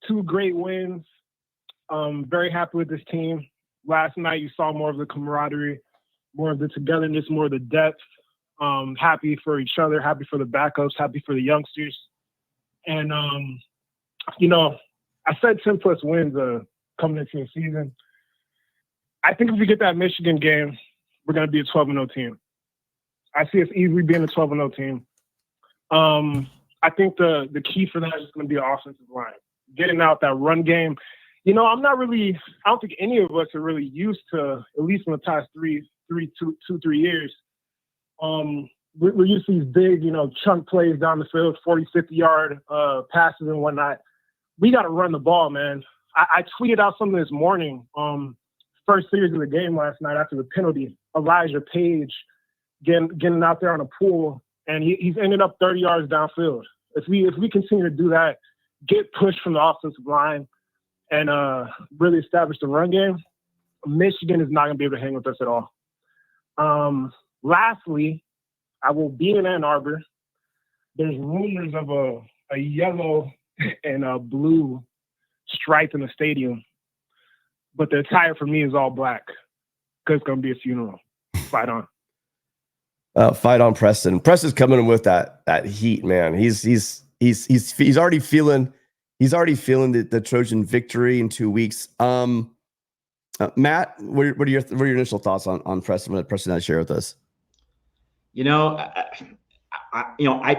two great wins. Very happy with this team. Last night, you saw more of the camaraderie, more of the togetherness, more of the depth. Happy for each other, happy for the backups, happy for the youngsters. And, I said 10-plus wins coming into the season. I think if we get that Michigan game, we're going to be a 12-0 team. I see us easily being a 12-0 team. I think the key for that is going to be an offensive line. Getting out that run game. I don't think any of us are really used to, at least in the past 3 years, we're used to these big, chunk plays down the field, 40, 50-yard passes and whatnot. We got to run the ball, man. I tweeted out something this morning, first series of the game last night after the penalty. Elijah Page getting out there on a pool, and he's ended up 30 yards downfield. If we continue to do that, get pushed from the offensive line, and really establish the run game, Michigan is not going to be able to hang with us at all. Lastly, I will be in Ann Arbor. There's rumors of a yellow and a blue stripe in the stadium, but the attire for me is all black because it's going to be a funeral. Fight on. Fight on, Preston. Preston's coming in with that heat, man. He's already feeling the Trojan victory in 2 weeks. Matt, what are your initial thoughts on Preston? What Preston has shared with us? I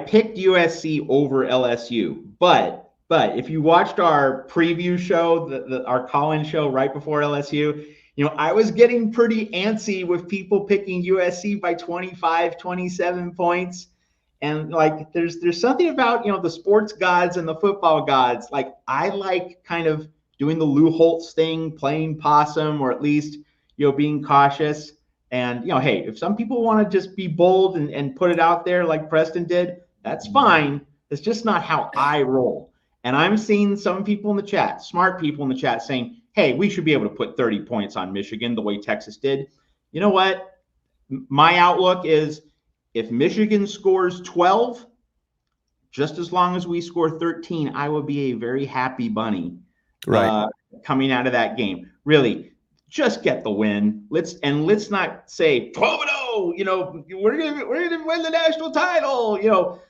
picked USC over LSU, but if you watched our preview show, our call-in show right before LSU, I was getting pretty antsy with people picking USC by 25, 27 points. And there's something about, the sports gods and the football gods. I like kind of doing the Lou Holtz thing, playing possum, or at least, being cautious. And, hey, if some people want to just be bold and put it out there like Preston did, that's fine. It's just not how I roll. And I'm seeing some people in the chat, smart people in the chat, saying, hey, we should be able to put 30 points on Michigan the way Texas did. You know what? My outlook is if Michigan scores 12, just as long as we score 13, I will be a very happy bunny coming out of that game. Really, just get the win. Let's not say 12-0, we're gonna win the national title.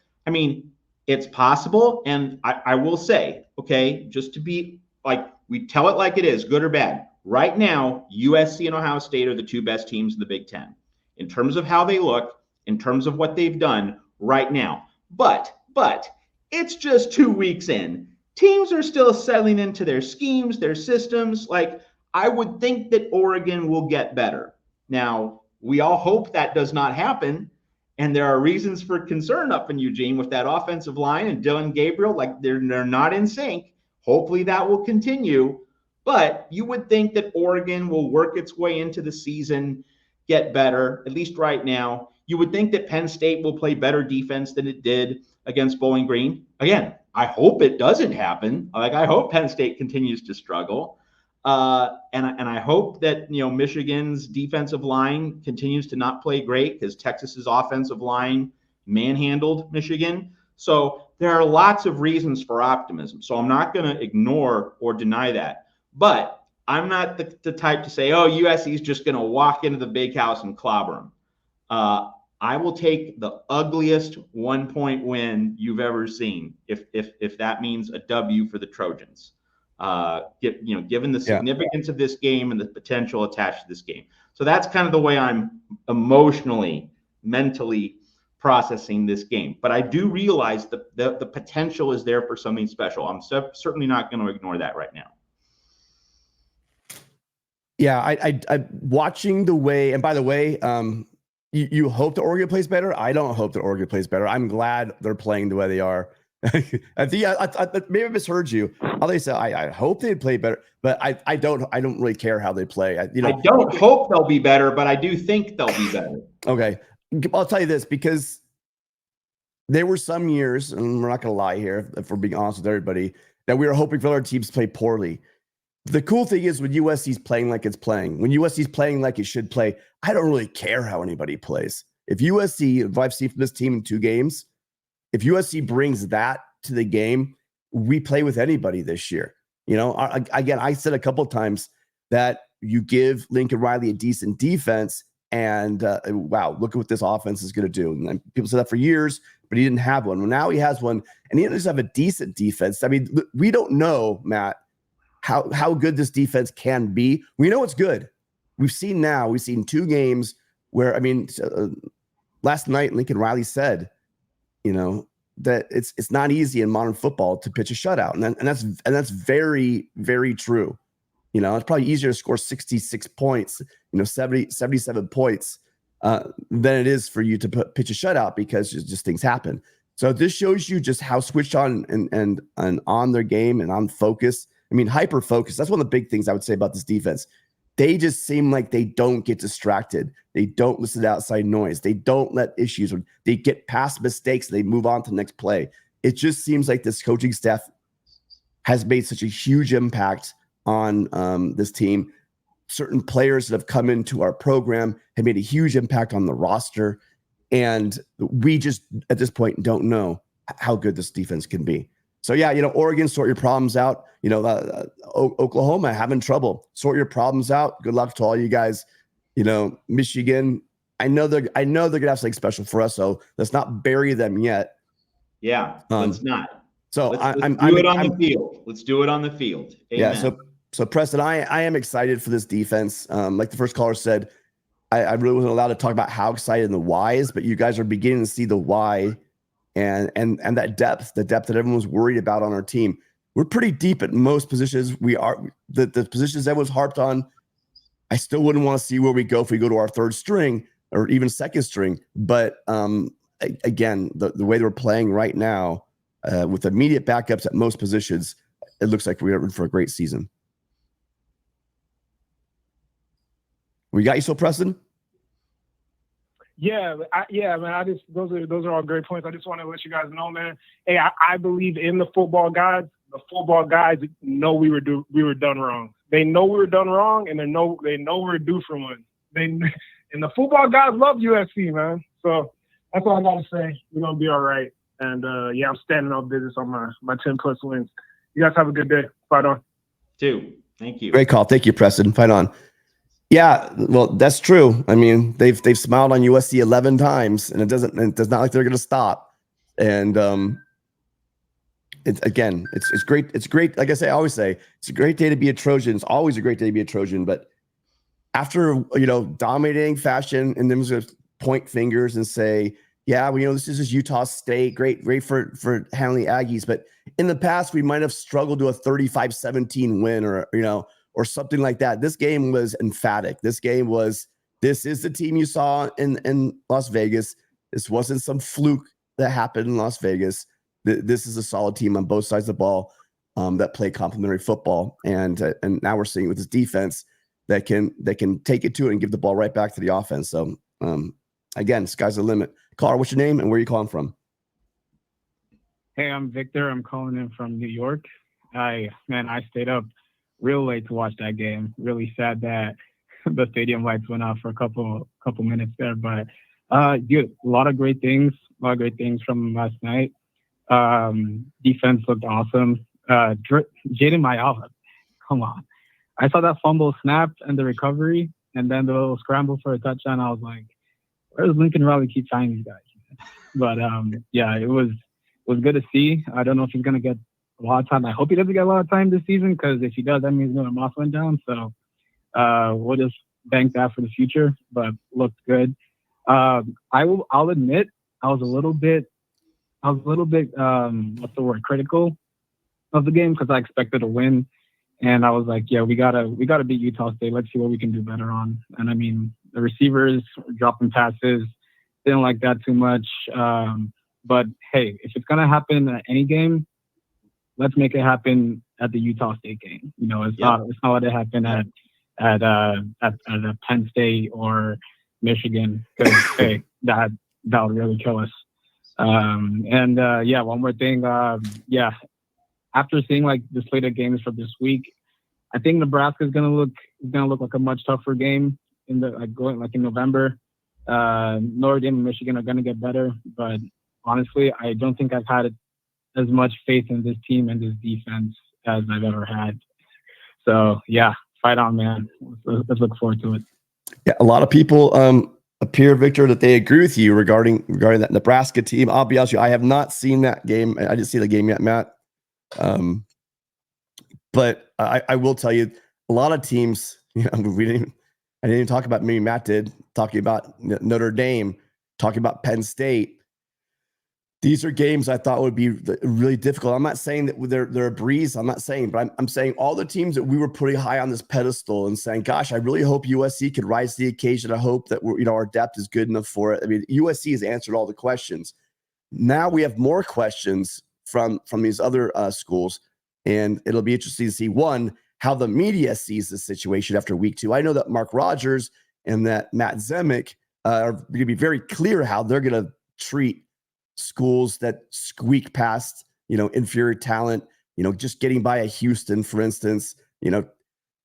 It's possible. And I will say, okay, just to be we tell it like it is, good or bad. Right now, USC and Ohio State are the two best teams in the Big Ten in terms of how they look, in terms of what they've done right now. But it's just 2 weeks in. Teams are still settling into their schemes, their systems. I would think that Oregon will get better. Now, we all hope that does not happen. And there are reasons for concern up in Eugene with that offensive line and Dylan Gabriel. They're not in sync. Hopefully that will continue. But you would think that Oregon will work its way into the season, get better, at least right now. You would think that Penn State will play better defense than it did against Bowling Green. Again, I hope it doesn't happen. I hope Penn State continues to struggle. And I hope that, Michigan's defensive line continues to not play great because Texas's offensive line manhandled Michigan. So there are lots of reasons for optimism. So I'm not going to ignore or deny that. But I'm not the type to say, USC is just going to walk into the big house and clobber them. I will take the ugliest 1-point win you've ever seen if that means a W for the Trojans. Given the significance of this game and the potential attached to this game. So that's kind of the way I'm emotionally, mentally processing this game. But I do realize the potential is there for something special. I'm certainly not going to ignore that right now. Yeah, I watching the way, and by the way, you hope that Oregon plays better. I don't hope that Oregon plays better. I'm glad they're playing the way they are. I think I maybe I misheard you. They said I hope they play better, but I don't really care how they play. I don't hope they'll be better, but I do think they'll be better. Okay, I'll tell you this, because there were some years, and we're not going to lie here, if we're being honest with everybody, that we were hoping for other teams to play poorly. The cool thing is when USC's playing like it's playing, when USC's playing like it should play, I don't really care how anybody plays. If I've seen from this team in 2 games, if USC brings that to the game, we play with anybody this year. You know, again, I said a couple of times that you give Lincoln Riley a decent defense, and wow, look at what this offense is going to do. And people said that for years, but he didn't have one. Well, now he has one, and he doesn't have a decent defense. I mean, we don't know, Matt, how good this defense can be. We know it's good. We've seen 2 games where, I mean, last night Lincoln Riley said, you know, that it's not easy in modern football to pitch a shutout, and that's very, very true. You know, it's probably easier to score 66 points, 77 points than it is for you to pitch a shutout, because just things happen. So this shows you just how switched on and on their game and on focus. I mean, hyper focus. That's one of the big things I would say about this defense. They just seem like they don't get distracted. They don't listen to outside noise. They don't let issues, or they get past mistakes and they move on to the next play. It just seems like this coaching staff has made such a huge impact on this team. Certain players that have come into our program have made a huge impact on the roster. And we just, at this point, don't know how good this defense can be. So, yeah, Oregon, sort your problems out. Oklahoma having trouble. Sort your problems out. Good luck to all you guys. Michigan, I know they're gonna have something special for us, so let's not bury them yet. Yeah, let's not. So let's do it on the field. Let's do it on the field. Amen. Yeah. So Preston, I am excited for this defense. Like the first caller said, I really wasn't allowed to talk about how excited and the whys, but you guys are beginning to see the why and that depth, the depth that everyone was worried about on our team. We're pretty deep at most positions. We are the positions that was harped on. I still wouldn't want to see where we go if we go to our third string or even second string. But again, the way they're playing right now, with immediate backups at most positions, it looks like we're in for a great season. We got you still, Preston? Yeah, man. Those are all great points. I just want to let you guys know, man. Hey, I believe in the football gods. The football guys know we were done wrong. They know we were done wrong, and they know we're due for one. And the football guys love USC, man. So that's all I gotta say. We're gonna be all right. And I'm standing on business on my 10+ wins. You guys have a good day. Fight on. 2. Thank you. Great call. Thank you, Preston. Fight on. Yeah, well, that's true. I mean, they've smiled on USC 11 times, and it's not like they're going to stop. And it's great. It's great. Like I always say, it's a great day to be a Trojan. It's always a great day to be a Trojan. But after dominating fashion, and then just point fingers and say, yeah, well, this is just Utah State. Great for handling Aggies. But in the past, we might have struggled to a 35-17 win, or something like that. This game was emphatic. This is the team you saw in Las Vegas. This wasn't some fluke that happened in Las Vegas. This is a solid team on both sides of the ball that play complementary football. And now we're seeing with this defense that can take it to it and give the ball right back to the offense. So again, sky's the limit. Caller, what's your name and where are you calling from? Hey, I'm Victor. I'm calling in from New York. I stayed up real late to watch that game. Really sad that the stadium lights went out for a couple minutes there. But dude, a lot of great things from last night. Defense looked awesome. Jaden Mayala, come on. I saw that fumble snap and the recovery, and then the little scramble for a touchdown. I was like, where does Lincoln Riley keep finding these guys? But it was good to see. I don't know if he's gonna get a lot of time. I hope he doesn't get a lot of time this season, because if he does, that means the moss went down. So we'll just bank that for the future. But looked good. I'll admit I was a little bit critical of the game, because I expected a win, and I was like, yeah, we gotta beat Utah State. Let's see what we can do better on. And I mean, the receivers dropping passes, didn't like that too much. But hey, if it's gonna happen at any game, let's make it happen at the Utah State game. It's not let it happen at Penn State or Michigan, because hey, that would really kill us. One more thing. After seeing like the slate of games for this week, I think Nebraska is gonna look like a much tougher game in November. Notre Dame and Michigan are gonna get better, but honestly, I don't think I've had as much faith in this team and this defense as I've ever had. So yeah, fight on, man. Let's look forward to it. Yeah, a lot of people appear, Victor, that they agree with you regarding that Nebraska team. I'll be honest with you, I have not seen that game. I didn't see the game yet, Matt. But I will tell you, a lot of teams, I didn't even talk about, maybe Matt did, talking about Notre Dame, talking about Penn State. These are games I thought would be really difficult. I'm not saying that they're a breeze. I'm not saying, but I'm saying all the teams that we were putting high on this pedestal and saying, gosh, I really hope USC could rise to the occasion. I hope that our depth is good enough for it. I mean, USC has answered all the questions. Now we have more questions from these other schools, and it'll be interesting to see, one, how the media sees the situation after week 2. I know that Mark Rogers and that Matt Zemek are going to be very clear how they're going to treat schools that squeak past, inferior talent, just getting by a Houston, for instance,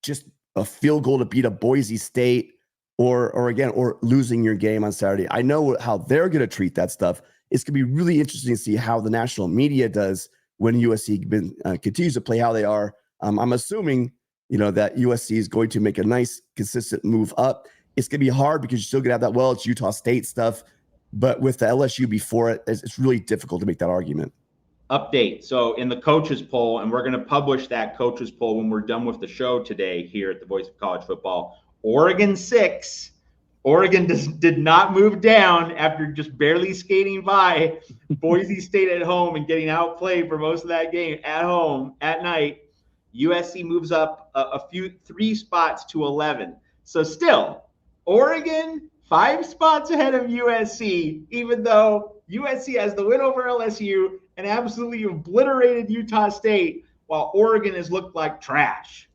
just a field goal to beat a Boise State or losing your game on Saturday. I know how they're going to treat that stuff. It's going to be really interesting to see how the national media does when USC continues to play how they are. I'm assuming, that USC is going to make a nice, consistent move up. It's going to be hard because you're still going to have that, it's Utah State stuff. But with the LSU before it, it's really difficult to make that argument. Update. So in the coaches poll, and we're going to publish that coaches poll when we're done with the show today here at the Voice of College Football. Oregon 6. Oregon did not move down after just barely skating by Boise State at home and getting outplayed for most of that game at home at night. USC moves up 3 spots to 11. So still, Oregon 5 spots ahead of USC, even though USC has the win over LSU and absolutely obliterated Utah State, while Oregon has looked like trash.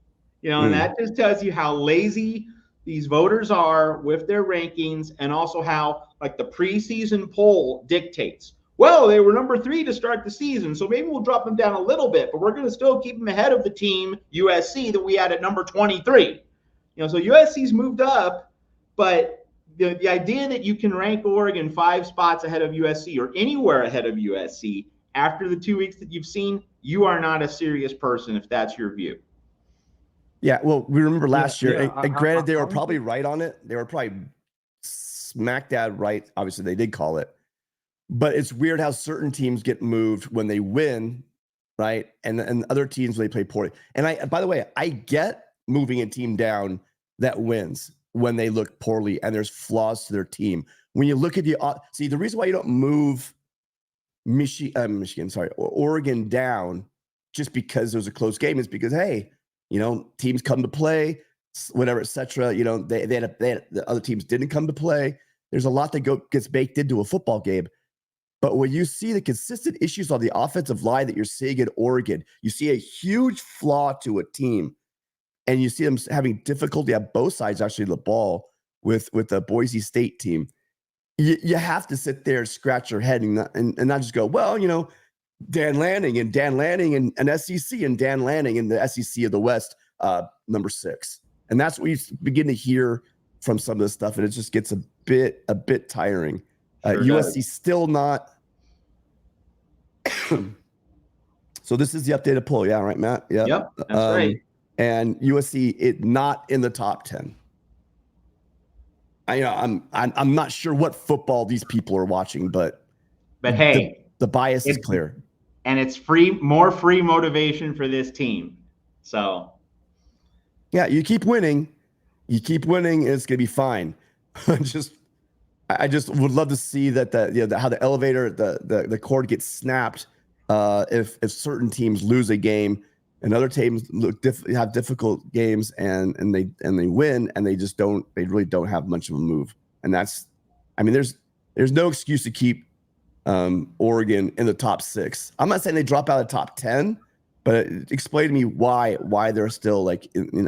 And that just tells you how lazy these voters are with their rankings, and also how, the preseason poll dictates. Well, they were number 3 to start the season, so maybe we'll drop them down a little bit, but we're going to still keep them ahead of the team, USC, that we had at number 23. So USC's moved up, but the idea that you can rank Oregon 5 spots ahead of USC or anywhere ahead of USC after the 2 weeks that you've seen, you are not a serious person if that's your view. Yeah, well, we remember last year, and granted, they were probably right on it. They were probably smack dab right. Obviously, they did call it. But it's weird how certain teams get moved when they win, right? And other teams when they play poorly. And by the way, I get moving a team down that wins when they look poorly and there's flaws to their team. When you look at the reason why you don't move Oregon down just because there's a close game is because, hey, teams come to play, whatever, etc. The other teams didn't come to play. There's a lot that gets baked into a football game. But when you see the consistent issues on the offensive line that you're seeing in Oregon, you see a huge flaw to a team. And you see them having difficulty at both sides, actually, of the ball with the Boise State team. You have to sit there and scratch your head and not just go, Dan Lanning and SEC and Dan Lanning in the SEC of the West, number 6. And that's what you begin to hear from some of this stuff. And it just gets a bit tiring. Sure USC does. still not. So this is the updated poll. Yeah, right, Matt? Yep, that's right. And USC not in the top 10. I'm not sure what football these people are watching, but hey, the bias is clear. And it's more free motivation for this team. So yeah, you keep winning, and it's gonna be fine. I just would love to see that how the elevator, the cord gets snapped if certain teams lose a game and other teams have difficult games and they win and they really don't have much of a move. And there's no excuse to keep Oregon in the top 6. I'm not saying they drop out of the top 10, but explain to me why they're still they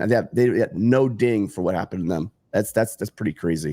have no ding for what happened to them. That's pretty crazy.